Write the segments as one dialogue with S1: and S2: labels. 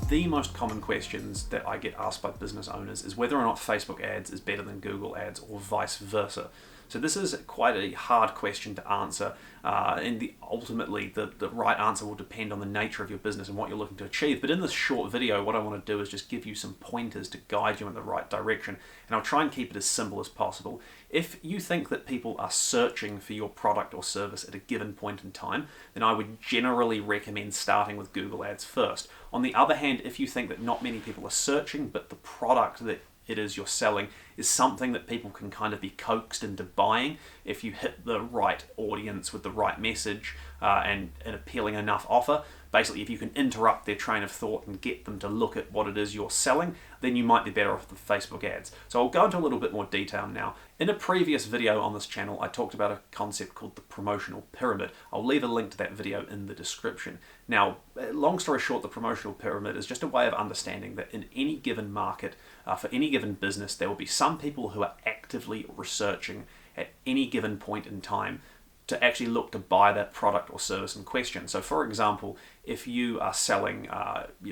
S1: the most common questions that I get asked by business owners is whether or not Facebook ads is better than Google ads or vice versa. So this is quite a hard question to answer, and ultimately the right answer will depend on the nature of your business and what you're looking to achieve. But in this short video, what I want to do is just give you some pointers to guide you in the right direction, and I'll try and keep it as simple as possible. If you think that people are searching for your product or service at a given point in time, then I would generally recommend starting with Google ads first. On the other hand, if you think that not many people are searching, but the product that it is you're selling is something that people can kind of be coaxed into buying if you hit the right audience with the right message and an appealing enough offer. Basically, if you can interrupt their train of thought and get them to look at what it is you're selling, then you might be better off with Facebook ads. So I'll go into a little bit more detail now. In a previous video on this channel, I talked about a concept called the promotional pyramid. I'll leave a link to that video in the description. Now, long story short, the promotional pyramid is just a way of understanding that in any given market, for any given business, there will be some people who are actively researching at any given point in time to actually look to buy that product or service in question. So for example, if you are selling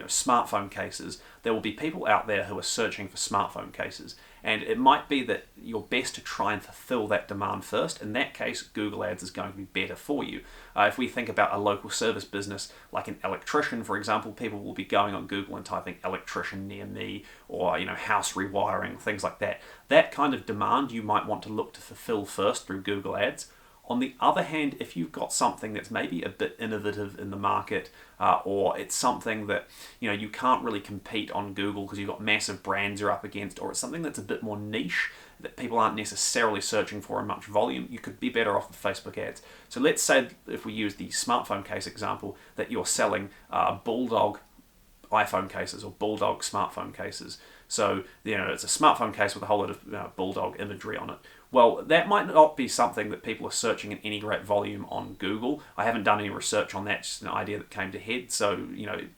S1: smartphone cases, there will be people out there who are searching for smartphone cases. And it might be that you're best to try and fulfill that demand first. In that case, Google Ads is going to be better for you. If we think about a local service business like an electrician, for example, people will be going on Google and typing electrician near me or house rewiring, things like that. That kind of demand you might want to look to fulfill first through Google Ads. On the other hand, if you've got something that's maybe a bit innovative in the market, or it's something that you can't really compete on Google because you've got massive brands you're up against, or it's something that's a bit more niche that people aren't necessarily searching for in much volume, you could be better off with Facebook ads. So let's say, if we use the smartphone case example, that you're selling Bulldog iPhone cases or Bulldog smartphone cases. So it's a smartphone case with a whole lot of Bulldog imagery on it. Well, that might not be something that people are searching in any great volume on Google. I haven't done any research on that, just an idea that came to head, so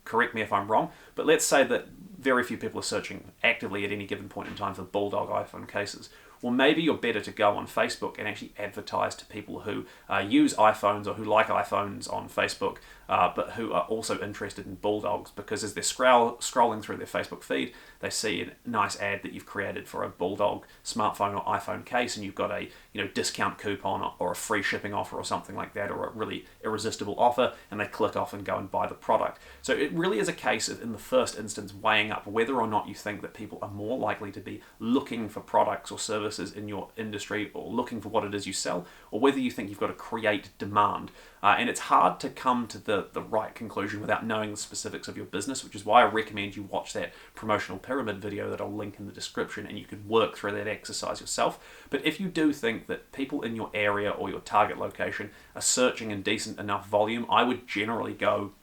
S1: correct me if I'm wrong. But let's say that very few people are searching actively at any given point in time for Bulldog iPhone cases. Well, maybe you're better to go on Facebook and actually advertise to people who use iPhones or who like iPhones on Facebook, but who are also interested in Bulldogs, because as they're scrolling through their Facebook feed, they see a nice ad that you've created for a Bulldog smartphone or iPhone case, and you've got a discount coupon or a free shipping offer or something like that, or a really irresistible offer, and they click off and go and buy the product. So it really is a case of, in the first instance, weighing up whether or not you think that people are more likely to be looking for products or services in your industry or looking for what it is you sell, or whether you think you've got to create demand. And it's hard to come to the right conclusion without knowing the specifics of your business, which is why I recommend you watch that promotional pyramid video that I'll link in the description, and you could work through that exercise yourself. But if you do think that people in your area or your target location are searching in decent enough volume, I would generally go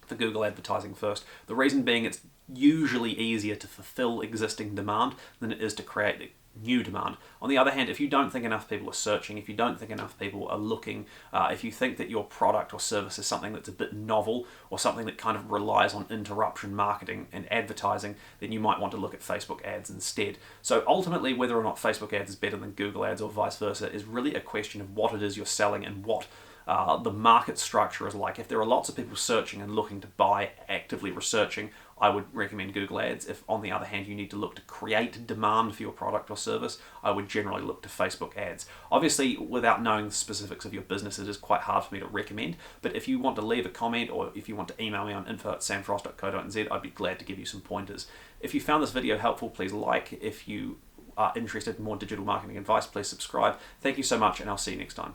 S1: for Google advertising first. The reason being, it's usually easier to fulfill existing demand than it is to create new demand. On the other hand, if you don't think enough people are searching, if you don't think enough people are looking, if you think that your product or service is something that's a bit novel or something that kind of relies on interruption marketing and advertising, then you might want to look at Facebook ads instead. So ultimately, whether or not Facebook ads is better than Google ads or vice versa is really a question of what it is you're selling and what the market structure is like. If there are lots of people searching and looking to buy, actively researching, I would recommend Google ads. If, on the other hand, you need to look to create demand for your product or service, I would generally look to Facebook ads. Obviously, without knowing the specifics of your business, it is quite hard for me to recommend, but if you want to leave a comment or if you want to email me on info@samfrost.co.nz, I'd be glad to give you some pointers. If you found this video helpful, please like. If you are interested in more digital marketing advice, please subscribe. Thank you so much, and I'll see you next time.